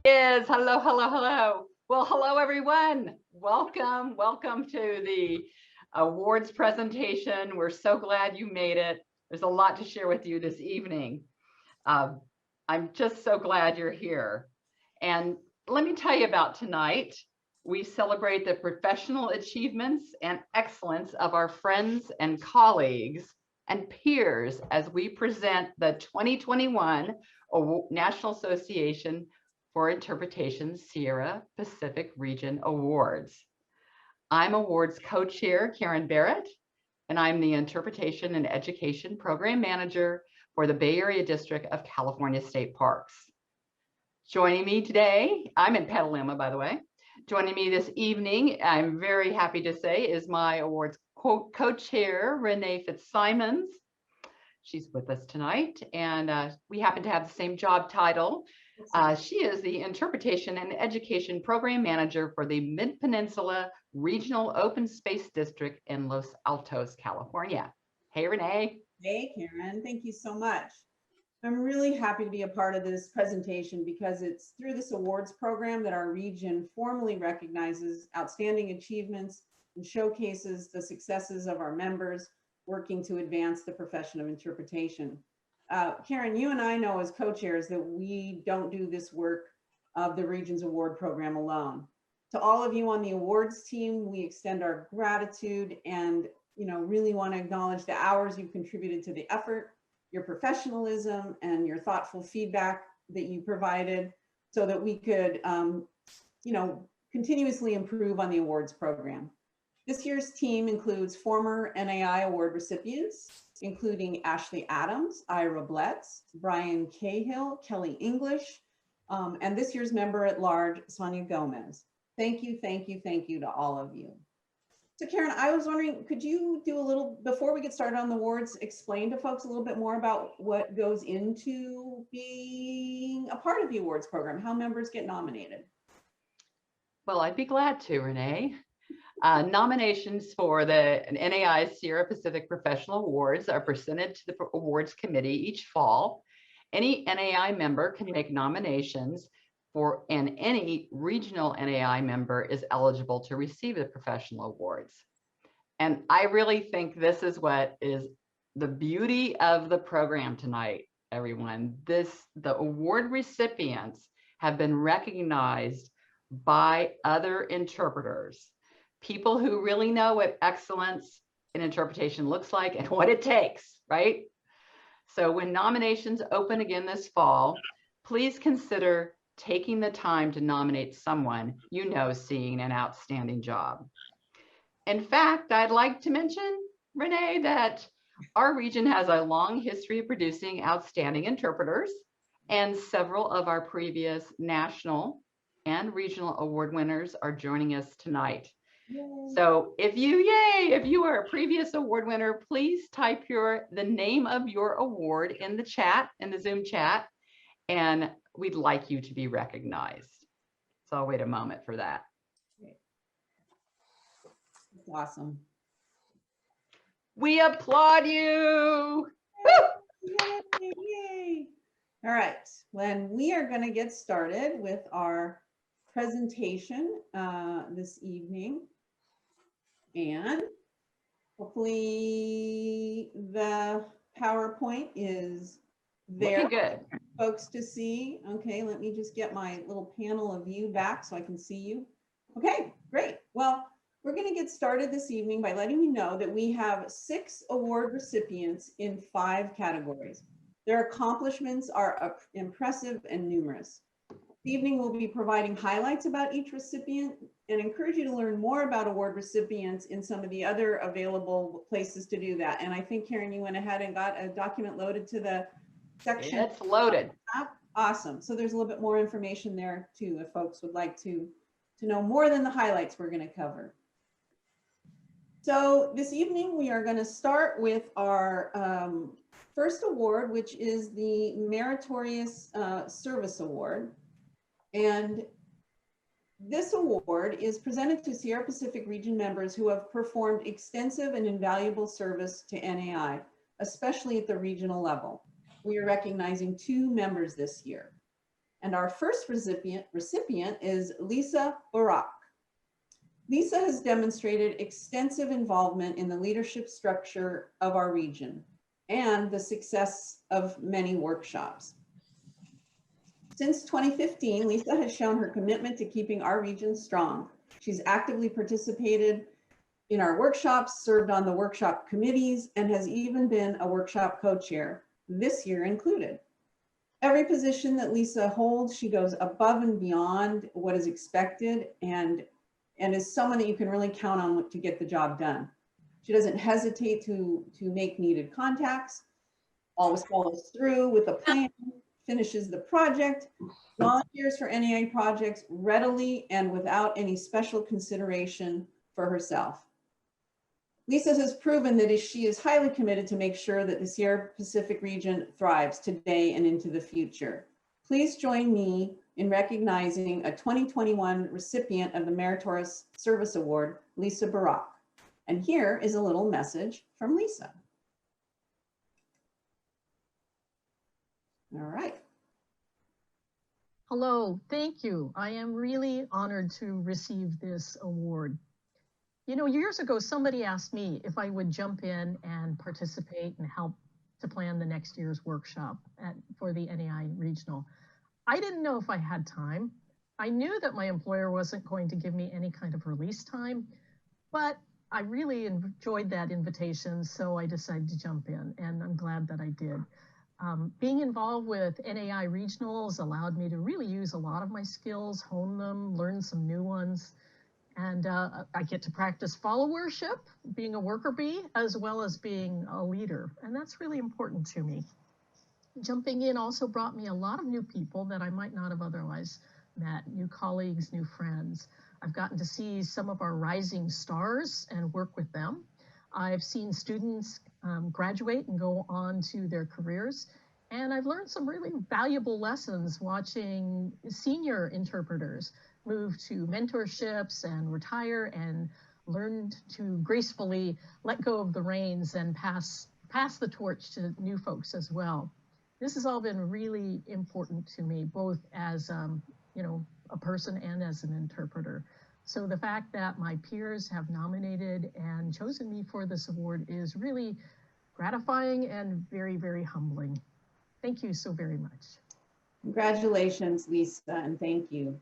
Is hello, hello, hello. Well, hello, everyone. Welcome to the awards presentation. We're so glad you made it. There's a lot to share with you this evening. Uh, I'm just so glad you're here. And let me tell you about tonight. We celebrate the professional achievements and excellence of our friends and colleagues and peers as we present the 2021 National Association for Interpretation Sierra Pacific Region Awards. I'm awards co-chair Karen Barrett, and I'm the Interpretation and Education Program Manager for the Bay Area District of California State Parks. Joining me today, I'm in Petaluma, by the way. Joining me this evening, I'm very happy to say, is my awards co-chair, Renee Fitzsimons. She's with us tonight, and we happen to have the same job title. She is the Interpretation and Education Program Manager for the Mid-Peninsula Regional Open Space District in Los Altos, California. Hey, Renee. Hey, Karen. Thank you so much. I'm really happy to be a part of this presentation because it's through this awards program that our region formally recognizes outstanding achievements and showcases the successes of our members working to advance the profession of interpretation. Karen, you and I know as co-chairs that we don't do this work of the region's award program alone. To all of you on the awards team, we extend our gratitude and really want to acknowledge the hours you've contributed to the effort, your professionalism, and your thoughtful feedback that you provided so that we could continuously improve on the awards program. This year's team includes former NAI award recipients, including Ashley Adams, Ira Bletz, Brian Cahill, Kelly English, and this year's member at large, Sonia Gomez. Thank you to all of you. So Karen, I was wondering, could you do a little, before we get started on the awards, explain to folks a little bit more about what goes into being a part of the awards program, how members get nominated? Well, I'd be glad to, Renee. Nominations for the NAI Sierra Pacific Professional Awards are presented to the awards committee each fall. Any NAI member can make nominations and any regional NAI member is eligible to receive the professional awards. And I really think this is what is the beauty of the program tonight, everyone. The award recipients have been recognized by other interpreters, people who really know what excellence in interpretation looks like and what it takes, right? So when nominations open again this fall, please consider taking the time to nominate someone you know seeing an outstanding job. In fact, I'd like to mention, Renee, that our region has a long history of producing outstanding interpreters, and several of our previous national and regional award winners are joining us tonight. Yay. So if you are a previous award winner, please type the name of your award in the chat, in the Zoom chat, and we'd like you to be recognized. So I'll wait a moment for that. That's awesome. We applaud you. Yay, yay. All right, then we are going to get started with our presentation this evening. And hopefully the PowerPoint is there. Looking good. Folks to see. Okay, let me just get my little panel of you back so I can see you. Okay, great. Well, we're going to get started this evening by letting you know that we have 6 award recipients in 5 categories. Their accomplishments are impressive and numerous. This evening we'll be providing highlights about each recipient and encourage you to learn more about award recipients in some of the other available places to do that. And I think, Karen, you went ahead and got a document loaded to the section. It's loaded. Awesome. So there's a little bit more information there too, if folks would like to know more than the highlights we're going to cover. So this evening we are going to start with our first award, which is the Meritorious Service Award. And this award is presented to Sierra Pacific Region members who have performed extensive and invaluable service to NAI, especially at the regional level. We are recognizing 2 members this year. And our first recipient is Lisa Barrett. Lisa has demonstrated extensive involvement in the leadership structure of our region and the success of many workshops. Since 2015, Lisa has shown her commitment to keeping our region strong. She's actively participated in our workshops, served on the workshop committees, and has even been a workshop co-chair, this year included. Every position that Lisa holds, she goes above and beyond what is expected and is someone that you can really count on to get the job done. She doesn't hesitate to make needed contacts, always follows through with a plan, finishes the project, volunteers for NEI projects readily and without any special consideration for herself. Lisa has proven that she is highly committed to make sure that the Sierra Pacific region thrives today and into the future. Please join me in recognizing a 2021 recipient of the Meritorious Service Award, Lisa Barrett. And here is a little message from Lisa. All right. Hello, thank you. I am really honored to receive this award. You know, years ago, somebody asked me if I would jump in and participate and help to plan the next year's workshop for the NEI Regional. I didn't know if I had time. I knew that my employer wasn't going to give me any kind of release time, but I really enjoyed that invitation, so I decided to jump in, and I'm glad that I did. Being involved with NAI Regionals allowed me to really use a lot of my skills, hone them, learn some new ones. And I get to practice followership, being a worker bee, as well as being a leader. And that's really important to me. Jumping in also brought me a lot of new people that I might not have otherwise met, new colleagues, new friends. I've gotten to see some of our rising stars and work with them. I've seen students graduate and go on to their careers. And I've learned some really valuable lessons watching senior interpreters move to mentorships and retire and learned to gracefully let go of the reins and pass the torch to new folks as well. This has all been really important to me, both as you know, a person and as an interpreter. So the fact that my peers have nominated and chosen me for this award is really gratifying and very, very humbling. Thank you so very much. Congratulations, Lisa, and thank you.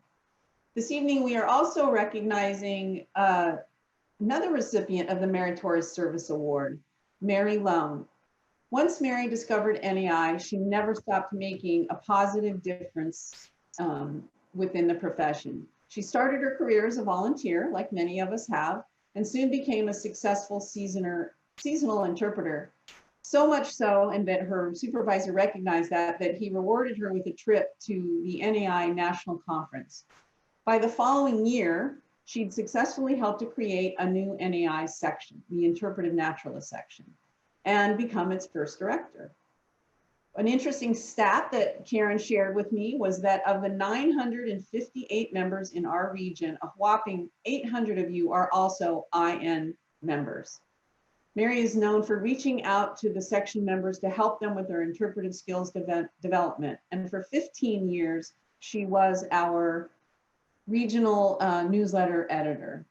This evening, we are also recognizing another recipient of the Meritorious Service Award, Mary Lone. Once Mary discovered NEI, she never stopped making a positive difference within the profession. She started her career as a volunteer, like many of us have, and soon became a successful seasonal interpreter. So much so, and that her supervisor recognized that he rewarded her with a trip to the NEI National Conference. By the following year, she'd successfully helped to create a new NEI section, the Interpretive Naturalist section, and become its first director. An interesting stat that Karen shared with me was that of the 958 members in our region, a whopping 800 of you are also IN members. Mary is known for reaching out to the section members to help them with their interpretive skills development. And for 15 years, she was our regional newsletter editor.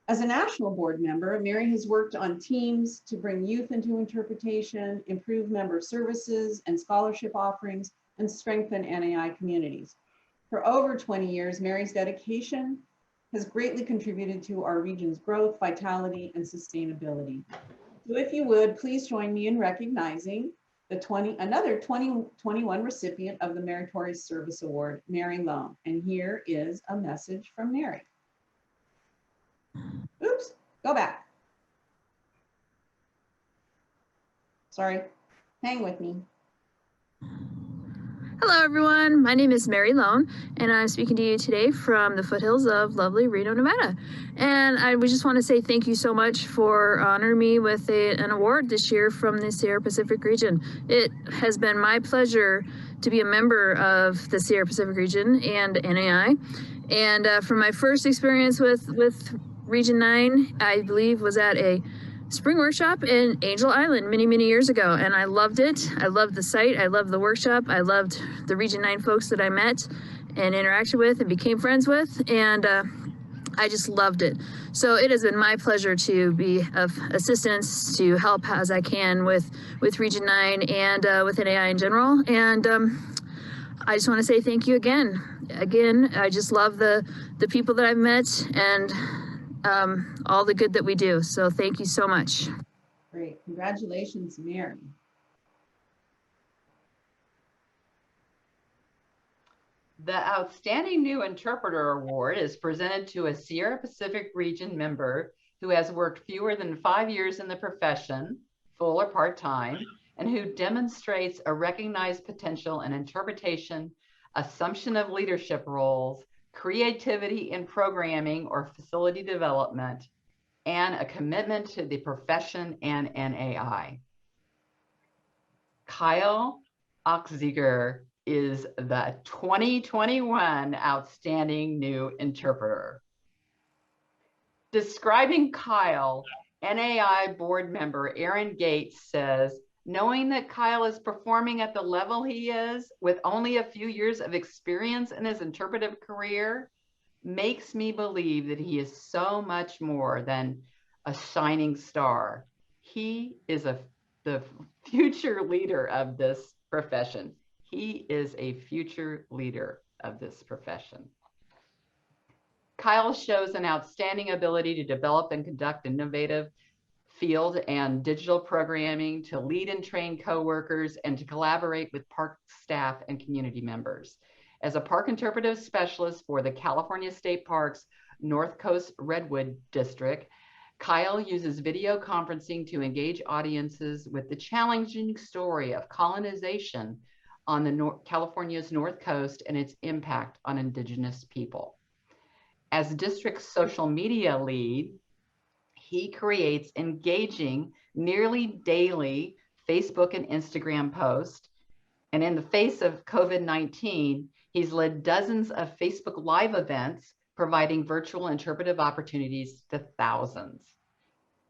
As a national board member, Mary has worked on teams to bring youth into interpretation, improve member services and scholarship offerings, and strengthen NAI communities. For over 20 years, Mary's dedication has greatly contributed to our region's growth, vitality, and sustainability. So if you would, please join me in recognizing another 2021 recipient of the Meritorious Service Award, Mary Lone. And here is a message from Mary. Oops, go back. Sorry, hang with me. Hello everyone, my name is Mary Lone and I'm speaking to you today from the foothills of lovely Reno, Nevada. And I would just want to say thank you so much for honoring me with an award this year from the Sierra Pacific region. It has been my pleasure to be a member of the Sierra Pacific region and NAI. And from my first experience with Region 9, I believe was at a spring workshop in Angel Island many years ago, and I loved it. I loved the site. I loved the workshop. I loved the Region 9 folks that I met and interacted with and became friends with, and I just loved it. So it has been my pleasure to be of assistance, to help as I can with Region 9 and with NAI in general. And I just want to say thank you again. I just love the people that I've met and all the good that we do. So thank you so much. Great. Congratulations, Mary. The Outstanding New Interpreter Award is presented to a Sierra Pacific Region member who has worked fewer than 5 years in the profession, full or part-time, and who demonstrates a recognized potential in interpretation, assumption of leadership roles, creativity in programming or facility development, and a commitment to the profession and NAI. Kyle Oxziger is the 2021 Outstanding New Interpreter. Describing Kyle, NAI board member Aaron Gates says, knowing that Kyle is performing at the level he is with only a few years of experience in his interpretive career makes me believe that he is so much more than a shining star. He is the future leader of this profession. He is a future leader of this profession. Kyle shows an outstanding ability to develop and conduct innovative field and digital programming, to lead and train coworkers, and to collaborate with park staff and community members. As a park interpretive specialist for the California State Parks North Coast Redwood District, Kyle uses video conferencing to engage audiences with the challenging story of colonization on the California's North Coast and its impact on Indigenous people. As district's social media lead, he creates engaging, nearly daily Facebook and Instagram posts. And in the face of COVID-19, he's led dozens of Facebook Live events, providing virtual interpretive opportunities to thousands.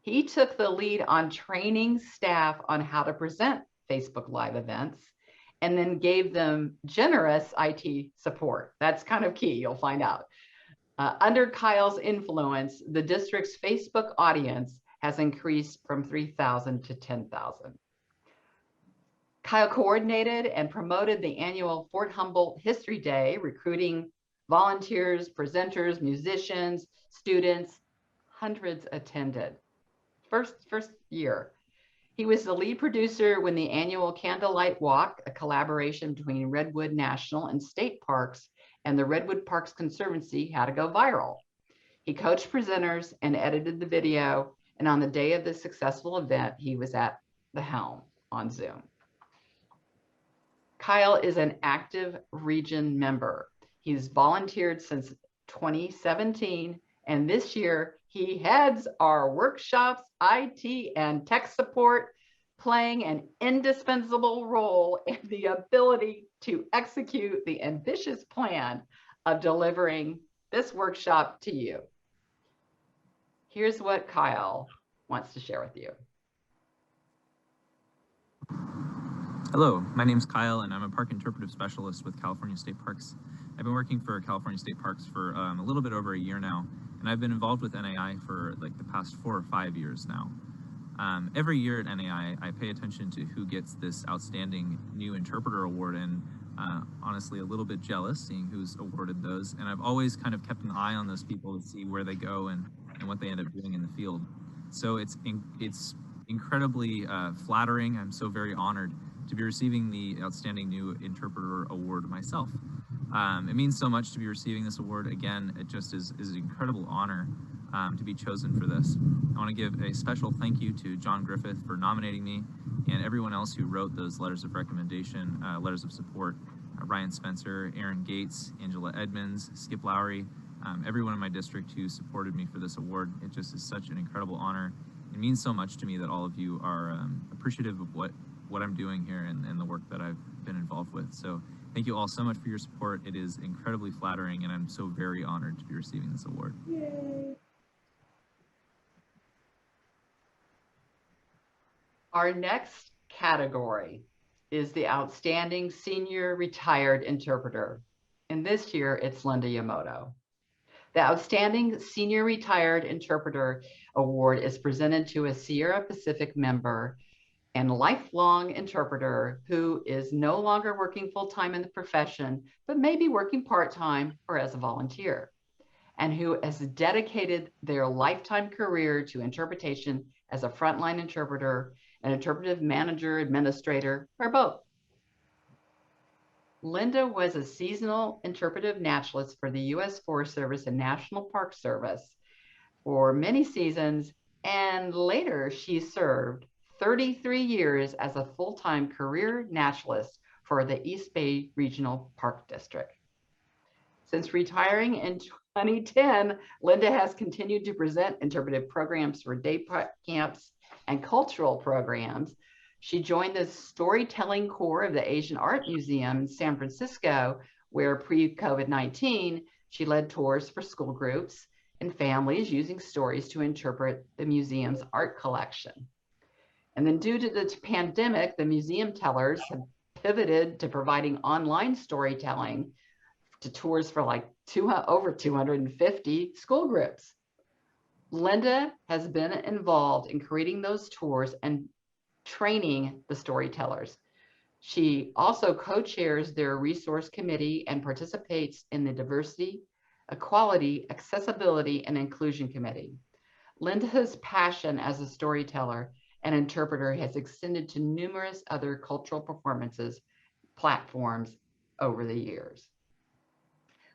He took the lead on training staff on how to present Facebook Live events, and then gave them generous IT support. That's kind of key, you'll find out. Under Kyle's influence, the district's Facebook audience has increased from 3,000 to 10,000. Kyle coordinated and promoted the annual Fort Humboldt History Day, recruiting volunteers, presenters, musicians, students. Hundreds attended. First year. He was the lead producer when the annual Candlelight Walk, a collaboration between Redwood National and State Parks and the Redwood Parks Conservancy, had to go viral. He coached presenters and edited the video, and on the day of the successful event, he was at the helm on Zoom. Kyle is an active region member. He's volunteered since 2017, and this year he heads our workshops, IT, and tech support, playing an indispensable role in the ability to execute the ambitious plan of delivering this workshop to you. Here's what Kyle wants to share with you. Hello, my name's Kyle, and I'm a park interpretive specialist with California State Parks. I've been working for California State Parks for a little bit over a year now, and I've been involved with NAI for like the past 4 or 5 years now. Every year at NAI, I pay attention to who gets this Outstanding New Interpreter Award, and honestly a little bit jealous seeing who's awarded those. And I've always kind of kept an eye on those people to see where they go and what they end up doing in the field. So it's incredibly flattering. I'm so very honored to be receiving the Outstanding New Interpreter Award myself. It means so much to be receiving this award. Again, it just is an incredible honor to be chosen for this. I want to give a special thank you to John Griffith for nominating me, and everyone else who wrote those letters of recommendation, letters of support. Ryan Spencer, Aaron Gates, Angela Edmonds, Skip Lowry, everyone in my district who supported me for this award. It just is such an incredible honor. It means so much to me that all of you are appreciative of what I'm doing here and the work that I've been involved with. So thank you all so much for your support. It is incredibly flattering, and I'm so very honored to be receiving this award. Yay. Our next category is the Outstanding Senior Retired Interpreter. And this year it's Linda Yamamoto. The Outstanding Senior Retired Interpreter Award is presented to a Sierra Pacific member and lifelong interpreter who is no longer working full-time in the profession, but maybe working part-time or as a volunteer, and who has dedicated their lifetime career to interpretation as a frontline interpreter, an interpretive manager, administrator, or both. Linda was a seasonal interpretive naturalist for the U.S. Forest Service and National Park Service for many seasons, and later she served 33 years as a full-time career naturalist for the East Bay Regional Park District. Since retiring in 2010, Linda has continued to present interpretive programs for day camps and cultural programs. She joined the storytelling core of the Asian Art Museum in San Francisco, where pre-COVID-19, she led tours for school groups and families using stories to interpret the museum's art collection. And then due to the pandemic, the museum tellers have pivoted to providing online storytelling to tours for like over 250 school groups. Linda has been involved in creating those tours and training the storytellers. She also co-chairs their resource committee and participates in the diversity, equality, accessibility, and inclusion committee. Linda's passion as a storyteller and interpreter has extended to numerous other cultural performances platforms over the years.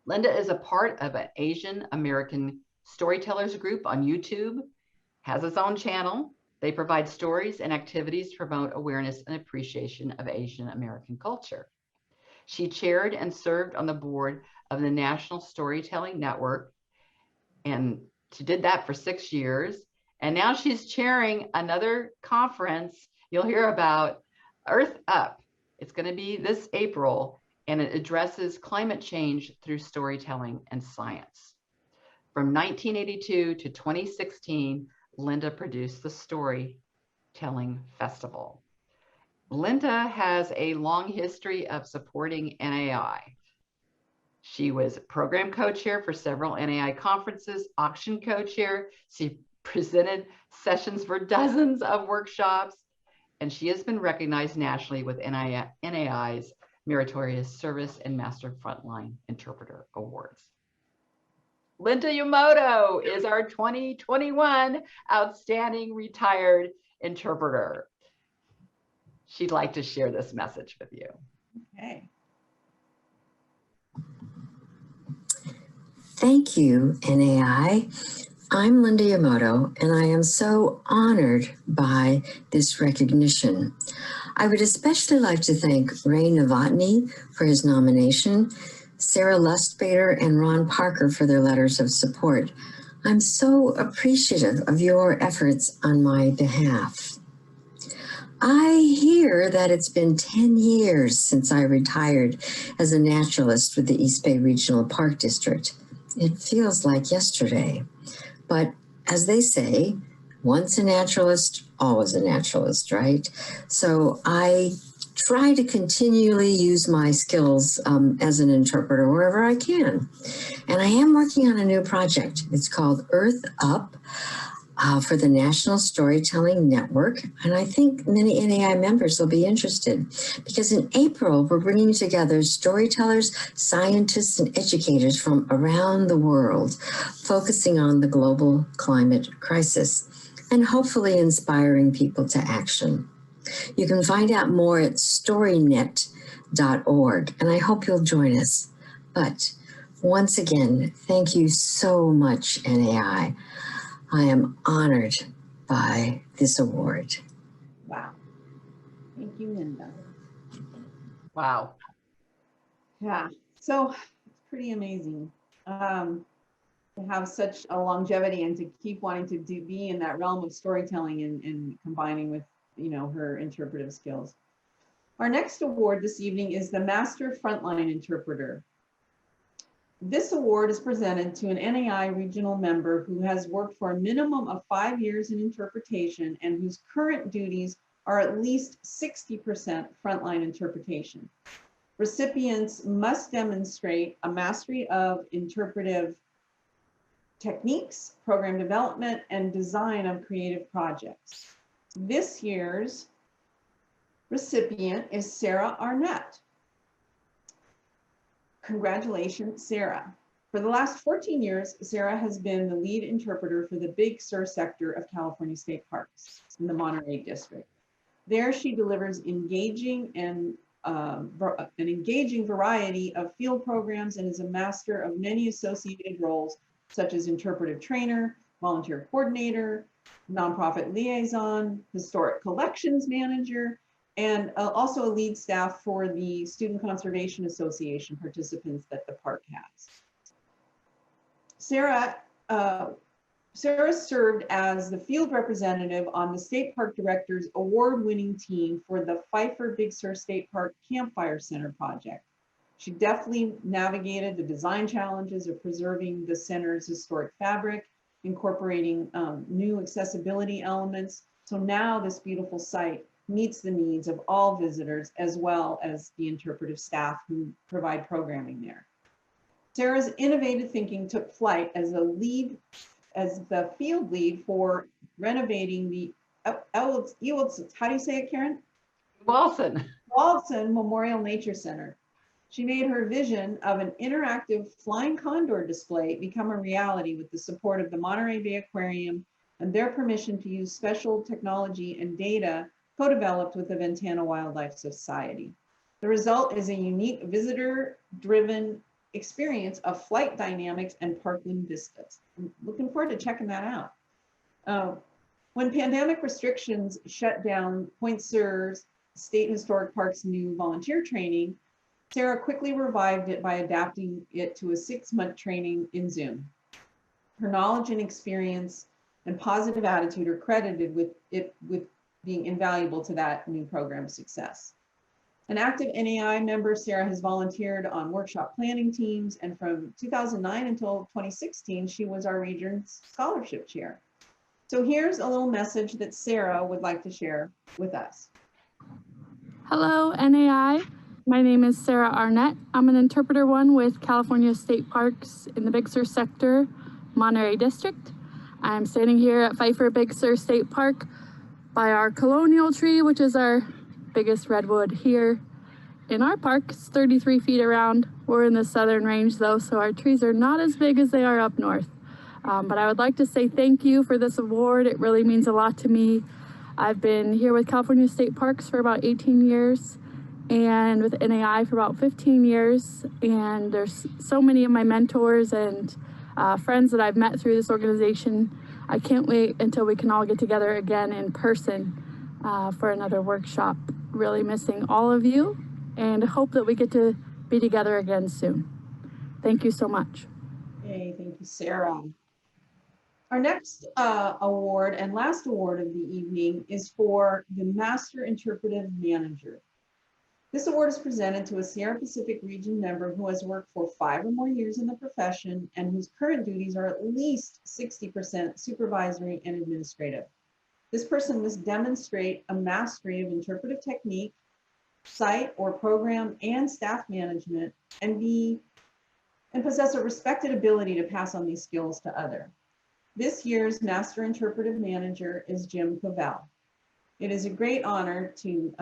Linda is a part of an Asian American storytellers group on YouTube, has its own channel. They provide stories and activities to promote awareness and appreciation of Asian American culture. She chaired and served on the board of the National Storytelling Network, and she did that for 6 years. And now she's chairing another conference you'll hear about, Earth Up. It's going to be this April, and it addresses climate change through storytelling and science. From 1982 to 2016, Linda produced the Storytelling Festival. Linda has a long history of supporting NAI. She was program co-chair for several NAI conferences, auction co-chair. She presented sessions for dozens of workshops, and she has been recognized nationally with NAI's Meritorious Service and Master Frontline Interpreter Awards. Linda Yamamoto is our 2021 Outstanding Retired Interpreter. She'd like to share this message with you. Okay. Thank you, NAI. I'm Linda Yamamoto, and I am so honored by this recognition. I would especially like to thank Ray Novotny for his nomination, Sarah Lustbader and Ron Parker for their letters of support. I'm so appreciative of your efforts on my behalf. I hear that it's been 10 years since I retired as a naturalist with the East Bay Regional Park District. It feels like yesterday, but as they say, once a naturalist, always a naturalist, right? So I try to continually use my skills as an interpreter wherever I can. And I am working on a new project. It's called Earth Up for the National Storytelling Network. And I think many NAI members will be interested because in April, we're bringing together storytellers, scientists, and educators from around the world, focusing on the global climate crisis and hopefully inspiring people to action. You can find out more at storynet.org, and I hope you'll join us. But once again, thank you so much, NAI. I am honored by this award. Wow. Thank you, Linda. Wow. Yeah, so it's pretty amazing to have such a longevity and to keep wanting to be in that realm of storytelling and combining with, you know, her interpretive skills. Our next award this evening is the Master Frontline Interpreter. This award is presented to an NAI regional member who has worked for a minimum of 5 years in interpretation and whose current duties are at least 60% frontline interpretation. Recipients must demonstrate a mastery of interpretive techniques, program development, and design of creative projects. This year's recipient is Sarah Arnett. Congratulations, Sarah. For the last 14 years, Sarah has been the lead interpreter for the Big Sur sector of California State Parks in the Monterey District. There she delivers engaging and an engaging variety of field programs and is a master of many associated roles such as interpretive trainer, volunteer coordinator, nonprofit liaison, historic collections manager, and also a lead staff for the Student Conservation Association participants that the park has. Sarah served as the field representative on the State Park Director's award-winning team for the Pfeiffer Big Sur State Park Campfire Center project. She deftly navigated the design challenges of preserving the center's historic fabric, incorporating new accessibility elements. So now this beautiful site meets the needs of all visitors as well as the interpretive staff who provide programming there. Sarah's innovative thinking took flight as the field lead for renovating the how do you say it, Karen? Walson Memorial Nature Center. She made her vision of an interactive flying condor display become a reality with the support of the Monterey Bay Aquarium and their permission to use special technology and data co-developed with the Ventana Wildlife Society. The result is a unique visitor-driven experience of flight dynamics and parkland vistas. I'm looking forward to checking that out. When pandemic restrictions shut down Point Sur's State Historic Park's new volunteer training, Sarah quickly revived it by adapting it to a 6-month training in Zoom. Her knowledge and experience and positive attitude are credited with being invaluable to that new program's success. An active NAI member, Sarah has volunteered on workshop planning teams, and from 2009 until 2016, she was our region's scholarship chair. So here's a little message that Sarah would like to share with us. Hello, NAI. My name is Sarah Arnett. I'm an interpreter 1 with California State Parks in the Big Sur sector, Monterey District. I'm standing here at Pfeiffer Big Sur State Park by our colonial tree, which is our biggest redwood here in our park. It's 33 feet around. We're in the southern range though, so our trees are not as big as they are up north. But I would like to say thank you for this award. It really means a lot to me. I've been here with California State Parks for about 18 years and with NAI for about 15 years. And there's so many of my mentors and friends that I've met through this organization. I can't wait until we can all get together again in person for another workshop. Really missing all of you and hope that we get to be together again soon. Thank you so much. Hey, thank you, Sarah. Our next award and last award of the evening is for the Master Interpretive Manager. This award is presented to a Sierra Pacific Region member who has worked for 5 or more years in the profession and whose current duties are at least 60% supervisory and administrative. This person must demonstrate a mastery of interpretive technique, site or program and staff management, and possess a respected ability to pass on these skills to others. This year's Master Interpretive Manager is Jim Covell. It is a great honor to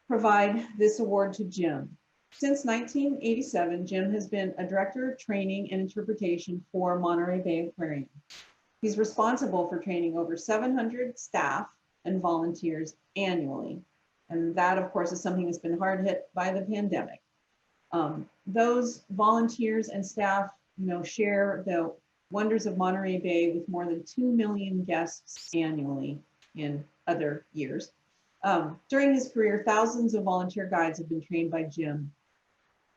provide this award to Jim. Since 1987, Jim has been a Director of Training and Interpretation for Monterey Bay Aquarium. He's responsible for training over 700 staff and volunteers annually. And that, of course, is something that's been hard hit by the pandemic. Those volunteers and staff, share the wonders of Monterey Bay with more than 2 million guests annually in other years. During his career, thousands of volunteer guides have been trained by Jim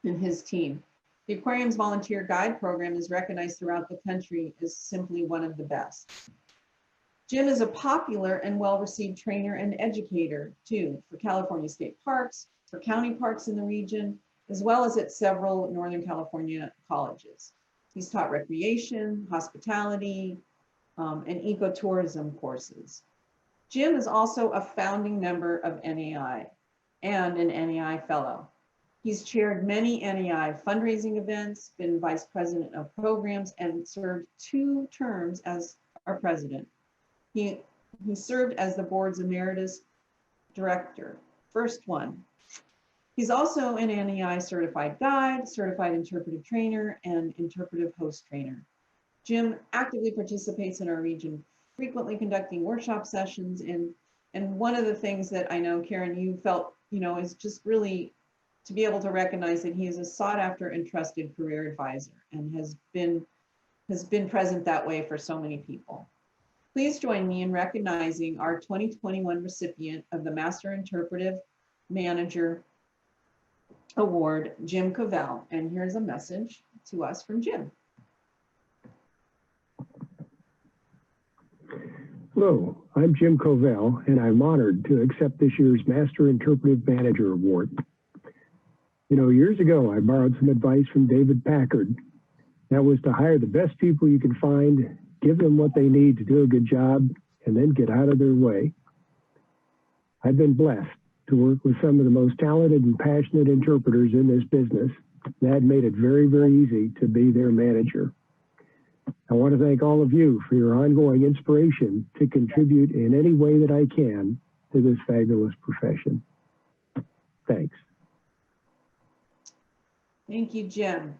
and his team. The aquarium's volunteer guide program is recognized throughout the country as simply one of the best. Jim is a popular and well-received trainer and educator too for California State Parks, for county parks in the region, as well as at several Northern California colleges. He's taught recreation, hospitality, and ecotourism courses. Jim is also a founding member of NAI and an NAI fellow. He's chaired many NAI fundraising events, been vice president of programs, and served 2 terms as our president. He served as the board's emeritus director, first one. He's also an NAI certified guide, certified interpretive trainer, and interpretive host trainer. Jim actively participates in our region, frequently conducting workshop sessions. And one of the things that I know, Karen, you felt, is just really to be able to recognize that he is a sought after and trusted career advisor and has been present that way for so many people. Please join me in recognizing our 2021 recipient of the Master Interpretive Manager Award, Jim Covell. And here's a message to us from Jim. Hello, I'm Jim Covell, and I'm honored to accept this year's Master Interpretive Manager Award. Years ago, I borrowed some advice from David Packard. That was to hire the best people you can find, give them what they need to do a good job, and then get out of their way. I've been blessed to work with some of the most talented and passionate interpreters in this business. That made it very, very easy to be their manager. I want to thank all of you for your ongoing inspiration to contribute in any way that I can to this fabulous profession. Thanks. Thank you, Jim.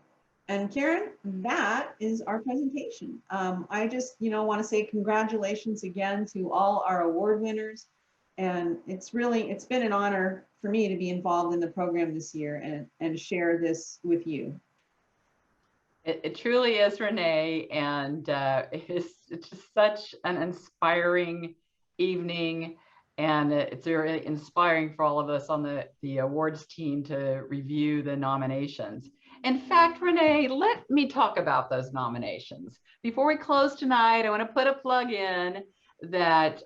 And Karen, that is our presentation. I just, want to say congratulations again to all our award winners. And it's been an honor for me to be involved in the program this year and share this with you. It truly is, Renee, and it's just such an inspiring evening, and it's very inspiring for all of us on the awards team to review the nominations. In fact, Renee, let me talk about those nominations. Before we close tonight, I want to put a plug in that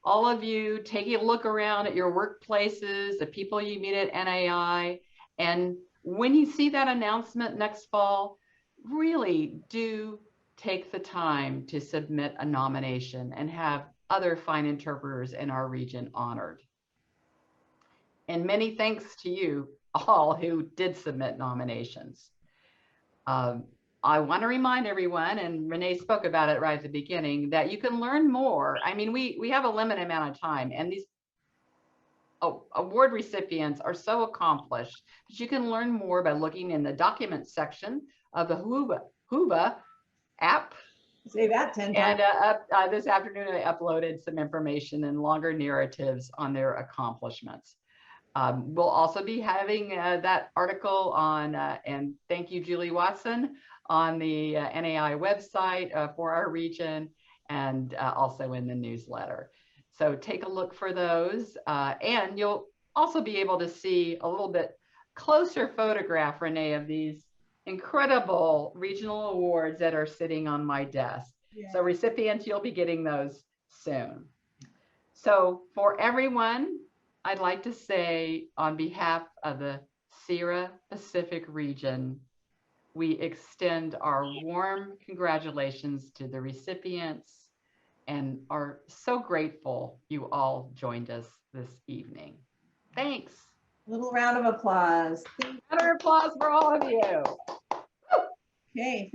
all of you take a look around at your workplaces, the people you meet at NAI, and when you see that announcement next fall, really do take the time to submit a nomination and have other fine interpreters in our region honored. And many thanks to you all who did submit nominations. I want to remind everyone, and Renee spoke about it right at the beginning, that you can learn more. I mean, we have a limited amount of time, and these award recipients are so accomplished that you can learn more by looking in the documents section of the Whova app. Say that 10 times. And this afternoon, I uploaded some information and longer narratives on their accomplishments. We'll also be having that article on, and thank you, Julie Watson, on the NAI website for our region, and also in the newsletter. So take a look for those, and you'll also be able to see a little bit closer photograph, Renee, of these incredible regional awards that are sitting on my desk. Yeah. So recipients, you'll be getting those soon. So for everyone, I'd like to say on behalf of the Sierra Pacific region, we extend our warm congratulations to the recipients and are so grateful you all joined us this evening. Thanks. A little round of applause. Round of applause for all of you. Okay.